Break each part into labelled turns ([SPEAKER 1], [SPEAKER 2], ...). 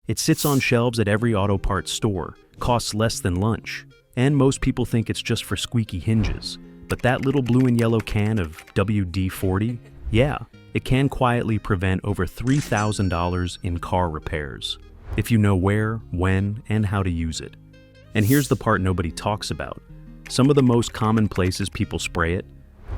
[SPEAKER 1] It sits on shelves at every auto parts store, costs less than lunch, and most people think it's just for squeaky hinges. But that little blue and yellow can of WD-40, yeah, it can quietly prevent over $3,000 in car repairs, if you know where, when, and how to use it. And here's the part nobody talks about. Some of the most common places people spray it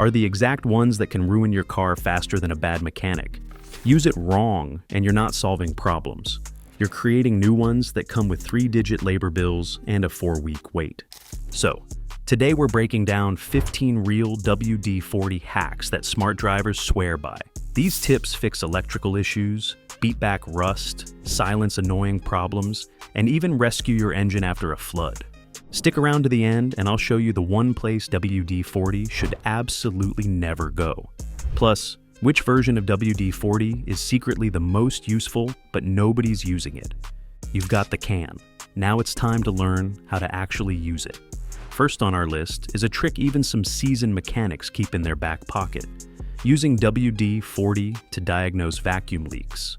[SPEAKER 1] are the exact ones that can ruin your car faster than a bad mechanic. Use it wrong, and you're not solving problems. You're creating new ones that come with 3-digit labor bills and a 4-week wait. So, today we're breaking down 15 real WD-40 hacks that smart drivers swear by. These tips fix electrical issues, beat back rust, silence annoying problems, and even rescue your engine after a flood. Stick around to the end and I'll show you the one place WD-40 should absolutely never go. Plus, which version of WD-40 is secretly the most useful but nobody's using it. You've got the can. Now it's time to learn how to actually use it. First on our list is a trick even some seasoned mechanics keep in their back pocket: using WD-40 to diagnose vacuum leaks.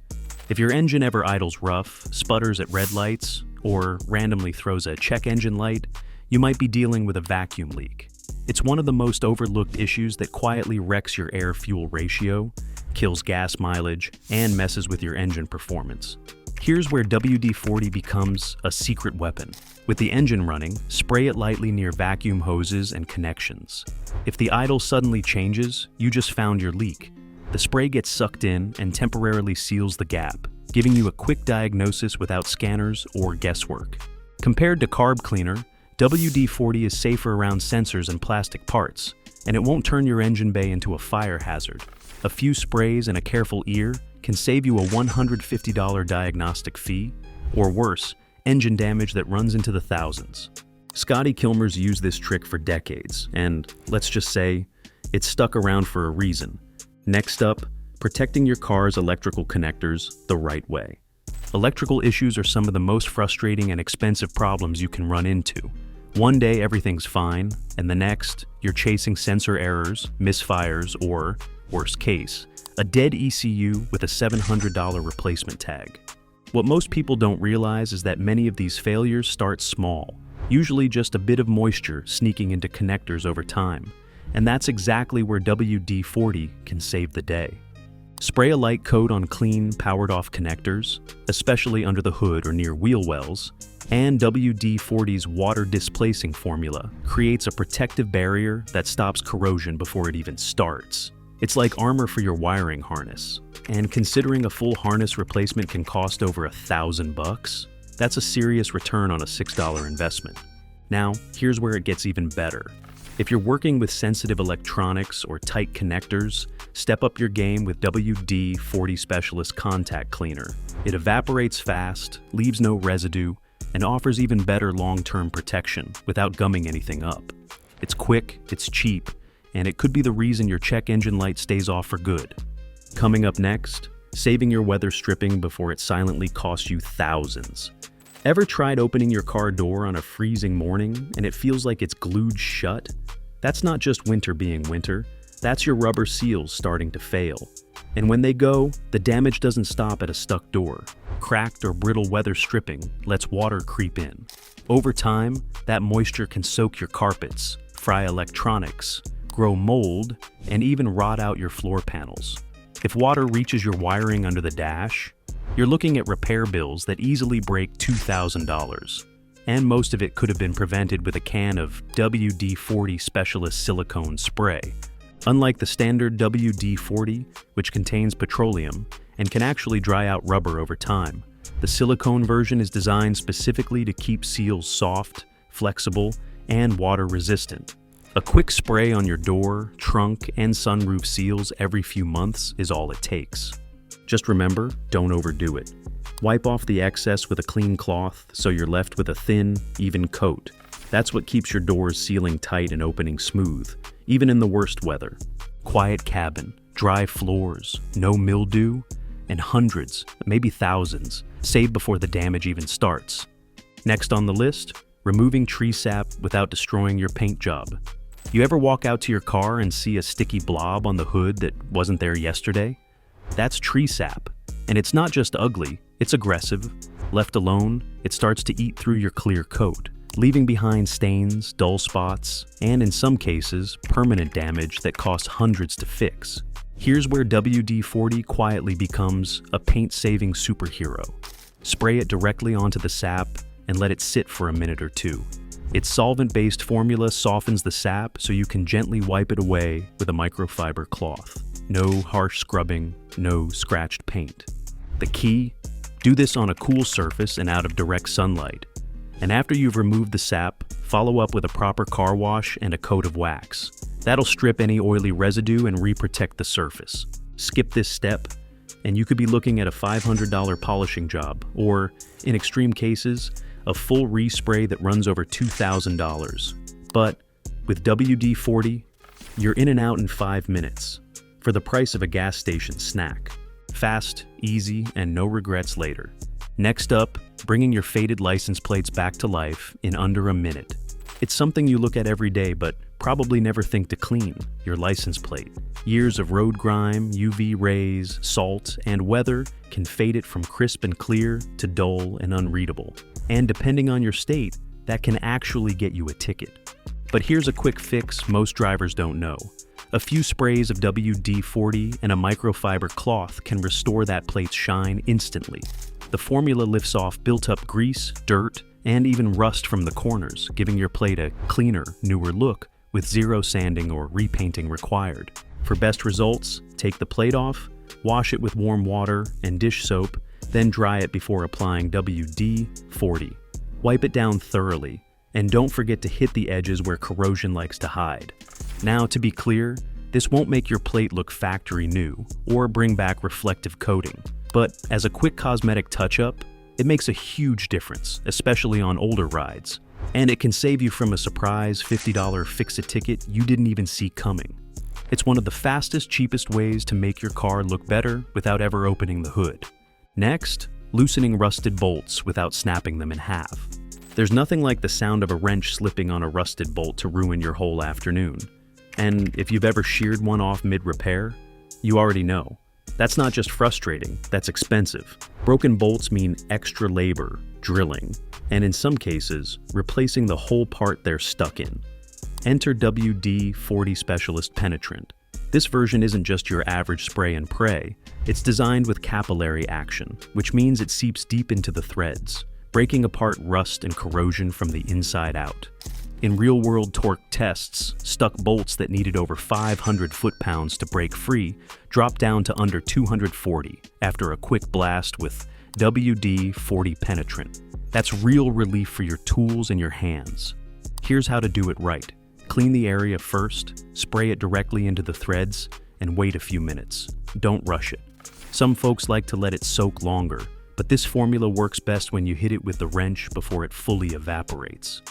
[SPEAKER 1] If your engine ever idles rough, sputters at red lights, or randomly throws a check engine light, you might be dealing with a vacuum leak. It's one of the most overlooked issues that quietly wrecks your air-fuel ratio, kills gas mileage, and messes with your engine performance. Here's where WD-40 becomes a secret weapon. With the engine running, spray it lightly near vacuum hoses and connections. If the idle suddenly changes, you just found your leak. The spray gets sucked in and temporarily seals the gap, giving you a quick diagnosis without scanners or guesswork. Compared to carb cleaner, WD-40 is safer around sensors and plastic parts, and it won't turn your engine bay into a fire hazard. A few sprays and a careful ear can save you a $150 diagnostic fee, or worse, engine damage that runs into the thousands. Scotty Kilmer's used this trick for decades, and let's just say, it's stuck around for a reason. Next up, protecting your car's electrical connectors the right way. Electrical issues are some of the most frustrating and expensive problems you can run into. One day everything's fine, and the next, you're chasing sensor errors, misfires, or, worst case, a dead ECU with a $700 replacement tag. What most people don't realize is that many of these failures start small, usually just a bit of moisture sneaking into connectors over time, and that's exactly where WD-40 can save the day. Spray a light coat on clean, powered-off connectors, especially under the hood or near wheel wells, and WD-40's water-displacing formula creates a protective barrier that stops corrosion before it even starts. It's like armor for your wiring harness, and considering a full harness replacement can cost over $1,000, that's a serious return on a $6 investment. Now, here's where it gets even better. If you're working with sensitive electronics or tight connectors, step up your game with WD-40 Specialist Contact Cleaner. It evaporates fast, leaves no residue, and offers even better long-term protection without gumming anything up. It's quick, it's cheap, and it could be the reason your check engine light stays off for good. Coming up next, saving your weather stripping before it silently costs you thousands. Ever tried opening your car door on a freezing morning and it feels like it's glued shut? That's not just winter being winter, that's your rubber seals starting to fail. And when they go, the damage doesn't stop at a stuck door. Cracked or brittle weather stripping lets water creep in. Over time, that moisture can soak your carpets, fry electronics, grow mold, and even rot out your floor panels. If water reaches your wiring under the dash, you're looking at repair bills that easily break $2,000. And most of it could have been prevented with a can of WD-40 Specialist Silicone Spray. Unlike the standard WD-40, which contains petroleum and can actually dry out rubber over time, the silicone version is designed specifically to keep seals soft, flexible, and water-resistant. A quick spray on your door, trunk, and sunroof seals every few months is all it takes. Just remember, don't overdo it. Wipe off the excess with a clean cloth so you're left with a thin, even coat. That's what keeps your doors sealing tight and opening smooth, even in the worst weather. Quiet cabin, dry floors, no mildew, and hundreds, maybe thousands, saved before the damage even starts. Next on the list, removing tree sap without destroying your paint job. You ever walk out to your car and see a sticky blob on the hood that wasn't there yesterday? That's tree sap. And it's not just ugly, it's aggressive. Left alone, it starts to eat through your clear coat, leaving behind stains, dull spots, and in some cases, permanent damage that costs hundreds to fix. Here's where WD-40 quietly becomes a paint-saving superhero. Spray it directly onto the sap and let it sit for a minute or two. Its solvent-based formula softens the sap so you can gently wipe it away with a microfiber cloth. No harsh scrubbing, no scratched paint. The key? Do this on a cool surface and out of direct sunlight. And after you've removed the sap, follow up with a proper car wash and a coat of wax. That'll strip any oily residue and re-protect the surface. Skip this step, and you could be looking at a $500 polishing job, or, in extreme cases, a full respray that runs over $2,000. But with WD-40, you're in and out in 5 minutes, for the price of a gas station snack. Fast, easy, and no regrets later. Next up, bringing your faded license plates back to life in under a minute. It's something you look at every day, but probably never think to clean: your license plate. Years of road grime, UV rays, salt, and weather can fade it from crisp and clear to dull and unreadable. And depending on your state, that can actually get you a ticket. But here's a quick fix most drivers don't know. A few sprays of WD-40 and a microfiber cloth can restore that plate's shine instantly. The formula lifts off built-up grease, dirt, and even rust from the corners, giving your plate a cleaner, newer look with zero sanding or repainting required. For best results, take the plate off, wash it with warm water and dish soap, then dry it before applying WD-40. Wipe it down thoroughly, and don't forget to hit the edges where corrosion likes to hide. Now, to be clear, this won't make your plate look factory new or bring back reflective coating, but as a quick cosmetic touch-up, it makes a huge difference, especially on older rides. And it can save you from a surprise $50 fix-it ticket you didn't even see coming. It's one of the fastest, cheapest ways to make your car look better without ever opening the hood. Next, loosening rusted bolts without snapping them in half. There's nothing like the sound of a wrench slipping on a rusted bolt to ruin your whole afternoon. And if you've ever sheared one off mid-repair, you already know. That's not just frustrating, that's expensive. Broken bolts mean extra labor, drilling, and in some cases, replacing the whole part they're stuck in. Enter WD-40 Specialist Penetrant. This version isn't just your average spray and pray. It's designed with capillary action, which means it seeps deep into the threads, breaking apart rust and corrosion from the inside out. In real-world torque tests, stuck bolts that needed over 500 foot-pounds to break free dropped down to under 240 after a quick blast with WD-40 Penetrant. That's real relief for your tools and your hands. Here's how to do it right. Clean the area first, spray it directly into the threads, and wait a few minutes. Don't rush it. Some folks like to let it soak longer, but this formula works best when you hit it with the wrench before it fully evaporates.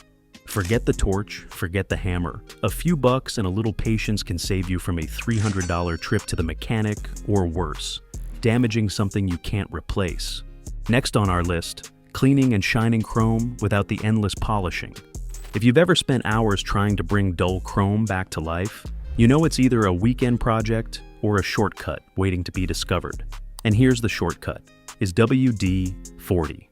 [SPEAKER 1] Forget the torch, forget the hammer. A few bucks and a little patience can save you from a $300 trip to the mechanic, or worse, damaging something you can't replace. Next on our list, cleaning and shining chrome without the endless polishing. If you've ever spent hours trying to bring dull chrome back to life, you know it's either a weekend project or a shortcut waiting to be discovered. And here's the shortcut, is WD-40.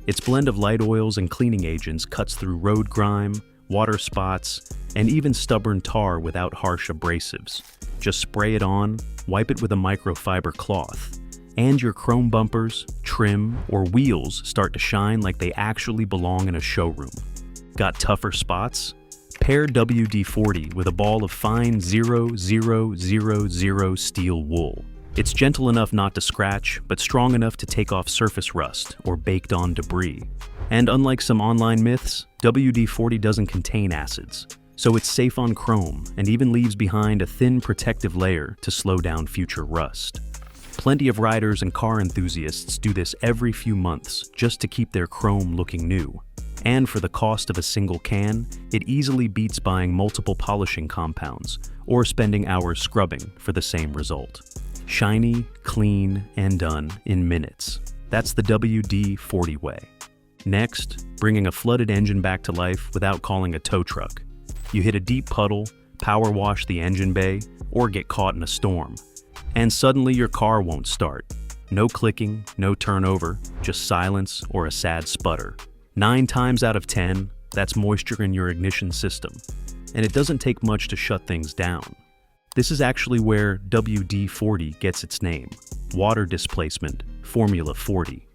[SPEAKER 1] Its blend of light oils and cleaning agents cuts through road grime, water spots, and even stubborn tar without harsh abrasives. Just spray it on, wipe it with a microfiber cloth, and your chrome bumpers, trim, or wheels start to shine like they actually belong in a showroom. Got tougher spots? Pair WD-40 with a ball of fine 0,000 steel wool. It's gentle enough not to scratch, but strong enough to take off surface rust or baked-on debris. And unlike some online myths, WD-40 doesn't contain acids, so it's safe on chrome and even leaves behind a thin protective layer to slow down future rust. Plenty of riders and car enthusiasts do this every few months just to keep their chrome looking new. And for the cost of a single can, it easily beats buying multiple polishing compounds or spending hours scrubbing for the same result. Shiny, clean, and done in minutes. That's the WD-40 way. Next, bringing a flooded engine back to life without calling a tow truck. You hit a deep puddle, power wash the engine bay, or get caught in a storm. And suddenly your car won't start. No clicking, no turnover, just silence or a sad sputter. 9 times out of 10, that's moisture in your ignition system. And it doesn't take much to shut things down. This is actually where WD-40 gets its name, water displacement, Formula 40.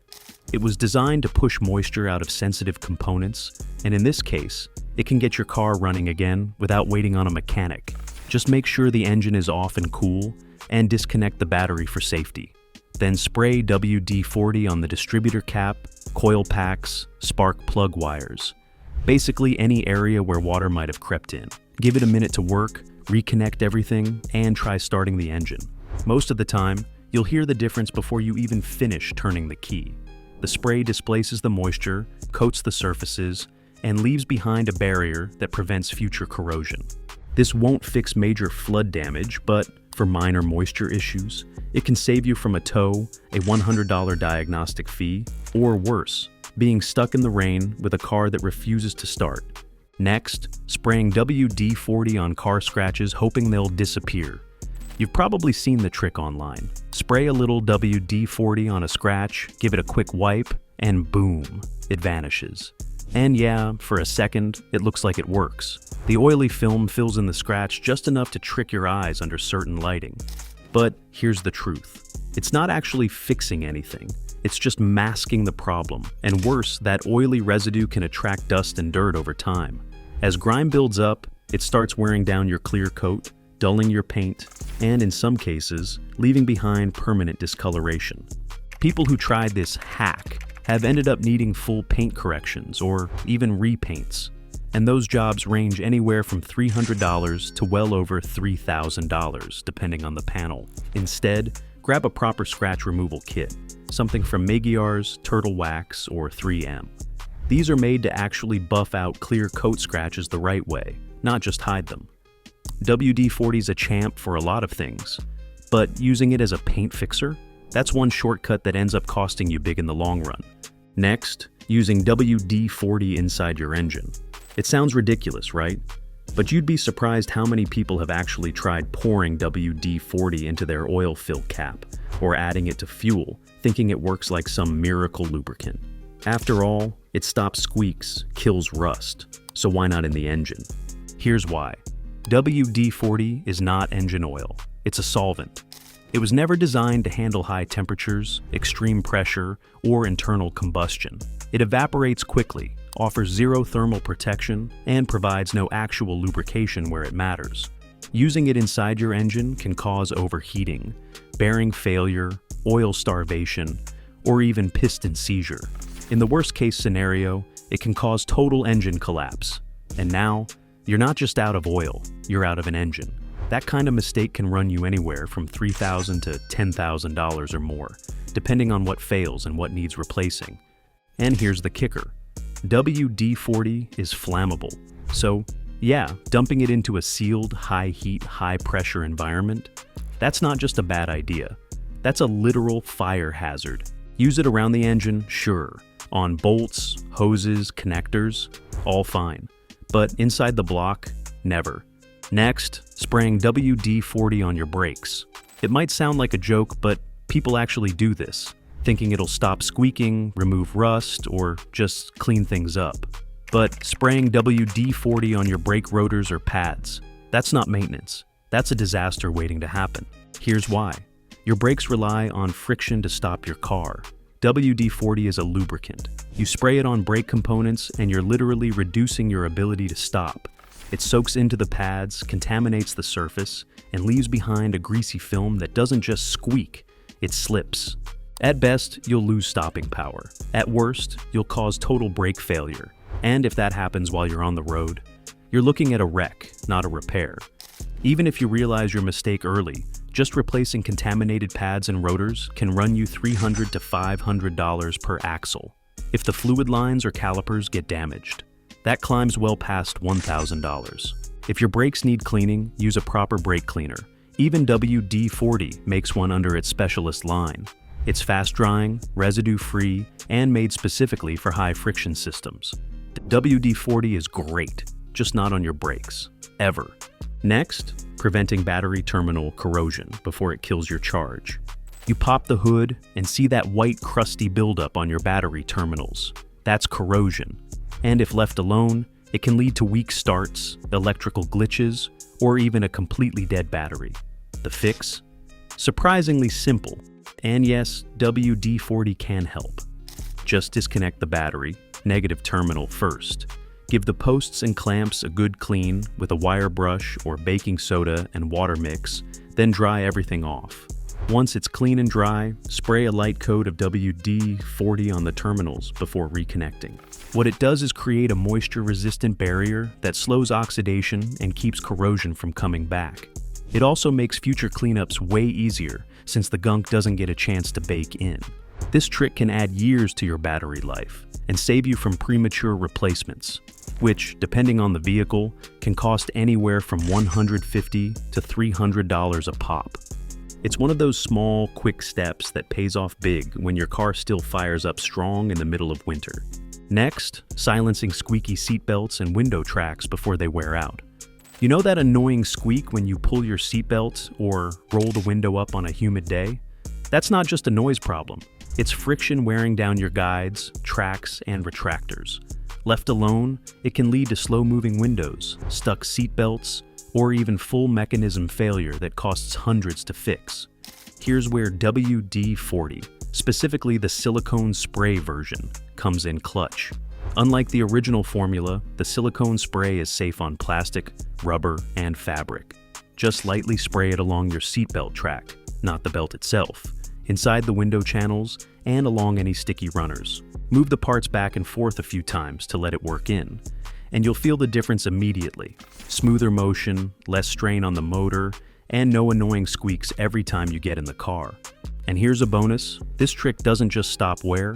[SPEAKER 1] It was designed to push moisture out of sensitive components, and in this case, it can get your car running again without waiting on a mechanic. Just make sure the engine is off and cool, and disconnect the battery for safety. Then spray WD-40 on the distributor cap, coil packs, spark plug wires. Basically any area where water might have crept in. Give it a minute to work, reconnect everything, and try starting the engine. Most of the time, you'll hear the difference before you even finish turning the key. The spray displaces the moisture, coats the surfaces, and leaves behind a barrier that prevents future corrosion. This won't fix major flood damage, but for minor moisture issues, it can save you from a tow, a $100 diagnostic fee, or worse, being stuck in the rain with a car that refuses to start. Next, spraying WD-40 on car scratches hoping they'll disappear. You've probably seen the trick online. Spray a little WD-40 on a scratch, give it a quick wipe, and boom, it vanishes. And yeah, for a second, it looks like it works. The oily film fills in the scratch just enough to trick your eyes under certain lighting. But here's the truth. It's not actually fixing anything. It's just masking the problem. And worse, that oily residue can attract dust and dirt over time. As grime builds up, it starts wearing down your clear coat, dulling your paint, and in some cases, leaving behind permanent discoloration. People who tried this hack have ended up needing full paint corrections or even repaints. And those jobs range anywhere from $300 to well over $3,000, depending on the panel. Instead, grab a proper scratch removal kit, something from Magyar's, Turtle Wax, or 3M. These are made to actually buff out clear coat scratches the right way, not just hide them. WD-40's a champ for a lot of things, but using it as a paint fixer? That's one shortcut that ends up costing you big in the long run. Next, using WD-40 inside your engine. It sounds ridiculous, right? But you'd be surprised how many people have actually tried pouring WD-40 into their oil fill cap, or adding it to fuel, thinking it works like some miracle lubricant. After all, it stops squeaks, kills rust, so why not in the engine? Here's why. WD-40 is not engine oil, it's a solvent. It was never designed to handle high temperatures, extreme pressure, or internal combustion. It evaporates quickly, offers zero thermal protection, and provides no actual lubrication where it matters. Using it inside your engine can cause overheating, bearing failure, oil starvation, or even piston seizure. In the worst-case scenario, it can cause total engine collapse. And now, you're not just out of oil, you're out of an engine. That kind of mistake can run you anywhere from $3,000 to $10,000 or more, depending on what fails and what needs replacing. And here's the kicker. WD-40 is flammable. So, yeah, dumping it into a sealed, high-heat, high-pressure environment, that's not just a bad idea. That's a literal fire hazard. Use it around the engine, sure. On bolts, hoses, connectors, all fine. But inside the block, never. Next, spraying WD-40 on your brakes. It might sound like a joke, but people actually do this, thinking it'll stop squeaking, remove rust, or just clean things up. But spraying WD-40 on your brake rotors or pads, that's not maintenance. That's a disaster waiting to happen. Here's why. Your brakes rely on friction to stop your car. WD-40 is a lubricant. You spray it on brake components and you're literally reducing your ability to stop. It soaks into the pads, contaminates the surface, and leaves behind a greasy film that doesn't just squeak, it slips. At best, you'll lose stopping power. At worst, you'll cause total brake failure. And if that happens while you're on the road, you're looking at a wreck, not a repair. Even if you realize your mistake early, just replacing contaminated pads and rotors can run you $300 to $500 per axle. If the fluid lines or calipers get damaged, that climbs well past $1,000. If your brakes need cleaning, use a proper brake cleaner. Even WD-40 makes one under its specialist line. It's fast-drying, residue-free, and made specifically for high-friction systems. WD-40 is great, just not on your brakes, ever. Next, preventing battery terminal corrosion before it kills your charge. You pop the hood and see that white crusty buildup on your battery terminals. That's corrosion. And if left alone, it can lead to weak starts, electrical glitches, or even a completely dead battery. The fix? Surprisingly simple. And yes, WD-40 can help. Just disconnect the battery, negative terminal first. Give the posts and clamps a good clean with a wire brush or baking soda and water mix, then dry everything off. Once it's clean and dry, spray a light coat of WD-40 on the terminals before reconnecting. What it does is create a moisture-resistant barrier that slows oxidation and keeps corrosion from coming back. It also makes future cleanups way easier since the gunk doesn't get a chance to bake in. This trick can add years to your battery life and save you from premature replacements, which, depending on the vehicle, can cost anywhere from $150 to $300 a pop. It's one of those small, quick steps that pays off big when your car still fires up strong in the middle of winter. Next, silencing squeaky seatbelts and window tracks before they wear out. You know that annoying squeak when you pull your seatbelt or roll the window up on a humid day? That's not just a noise problem. It's friction wearing down your guides, tracks, and retractors. Left alone, it can lead to slow-moving windows, stuck seatbelts, or even full mechanism failure that costs hundreds to fix. Here's where WD-40, specifically the silicone spray version, comes in clutch. Unlike the original formula, the silicone spray is safe on plastic, rubber, and fabric. Just lightly spray it along your seatbelt track, not the belt itself, inside the window channels, and along any sticky runners. Move the parts back and forth a few times to let it work in, and you'll feel the difference immediately. Smoother motion, less strain on the motor, and no annoying squeaks every time you get in the car. And here's a bonus, this trick doesn't just stop wear,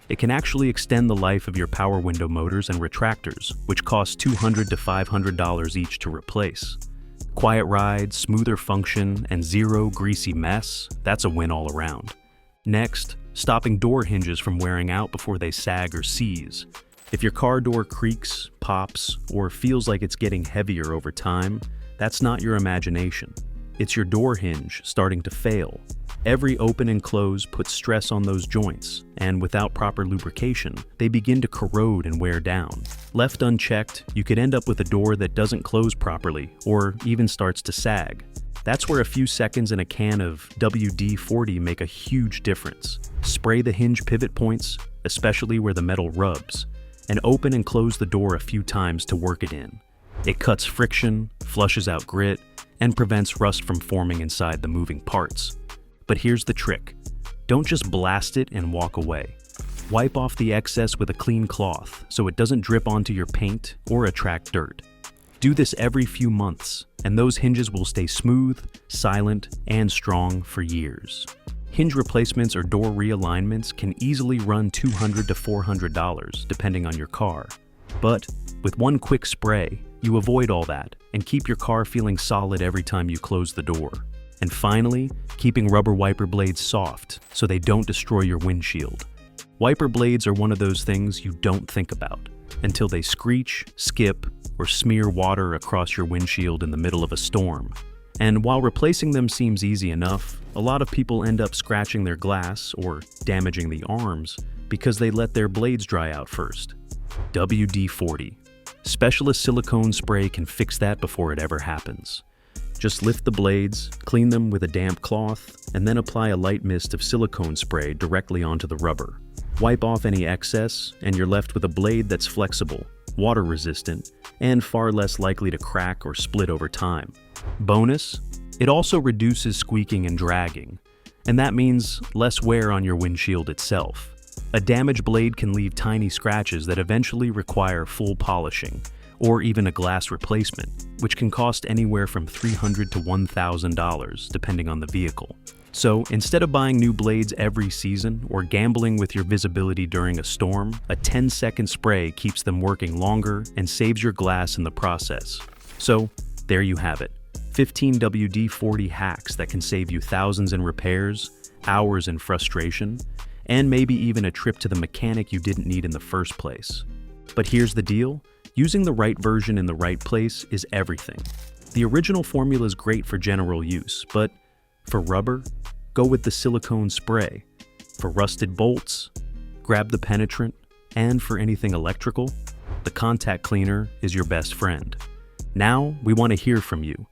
[SPEAKER 1] it can actually extend the life of your power window motors and retractors, which cost $200 to $500 each to replace. Quiet ride, smoother function, and zero greasy mess, that's a win all around. Next, stopping door hinges from wearing out before they sag or seize. If your car door creaks, pops, or feels like it's getting heavier over time, that's not your imagination. It's your door hinge starting to fail. Every open and close puts stress on those joints, and without proper lubrication, they begin to corrode and wear down. Left unchecked, you could end up with a door that doesn't close properly, or even starts to sag. That's where a few seconds in a can of WD-40 make a huge difference. Spray the hinge pivot points, especially where the metal rubs, and open and close the door a few times to work it in. It cuts friction, flushes out grit, and prevents rust from forming inside the moving parts. But here's the trick. Don't just blast it and walk away. Wipe off the excess with a clean cloth so it doesn't drip onto your paint or attract dirt. Do this every few months, and those hinges will stay smooth, silent, and strong for years. Hinge replacements or door realignments can easily run $200 to $400 depending on your car. But with one quick spray, you avoid all that and keep your car feeling solid every time you close the door. And finally, keeping rubber wiper blades soft so they don't destroy your windshield. Wiper blades are one of those things you don't think about until they screech, skip, or smear water across your windshield in the middle of a storm. And while replacing them seems easy enough, a lot of people end up scratching their glass or damaging the arms because they let their blades dry out first. WD-40. Specialist silicone spray can fix that before it ever happens. Just lift the blades, clean them with a damp cloth, and then apply a light mist of silicone spray directly onto the rubber. Wipe off any excess, and you're left with a blade that's flexible, water-resistant, and far less likely to crack or split over time. Bonus, it also reduces squeaking and dragging, and that means less wear on your windshield itself. A damaged blade can leave tiny scratches that eventually require full polishing, or even a glass replacement, which can cost anywhere from $300 to $1,000 depending on the vehicle. So instead of buying new blades every season or gambling with your visibility during a storm, a 10-second spray keeps them working longer and saves your glass in the process. So there you have it, 15 WD-40 hacks that can save you thousands in repairs, hours in frustration, and maybe even a trip to the mechanic you didn't need in the first place. But here's the deal, using the right version in the right place is everything. The original formula is great for general use, but for rubber, go with the silicone spray. For rusted bolts, grab the penetrant, and for anything electrical, the contact cleaner is your best friend. Now, we want to hear from you.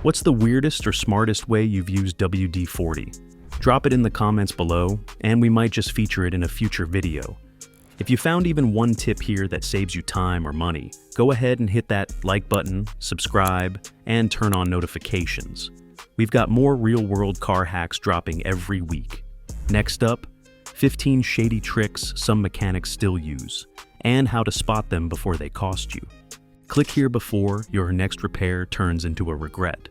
[SPEAKER 1] What's the weirdest or smartest way you've used WD-40? Drop it in the comments below, and we might just feature it in a future video. If you found even one tip here that saves you time or money, go ahead and hit that like button, subscribe, and turn on notifications. We've got more real-world car hacks dropping every week. Next up, 15 shady tricks some mechanics still use, and how to spot them before they cost you. Click here before your next repair turns into a regret.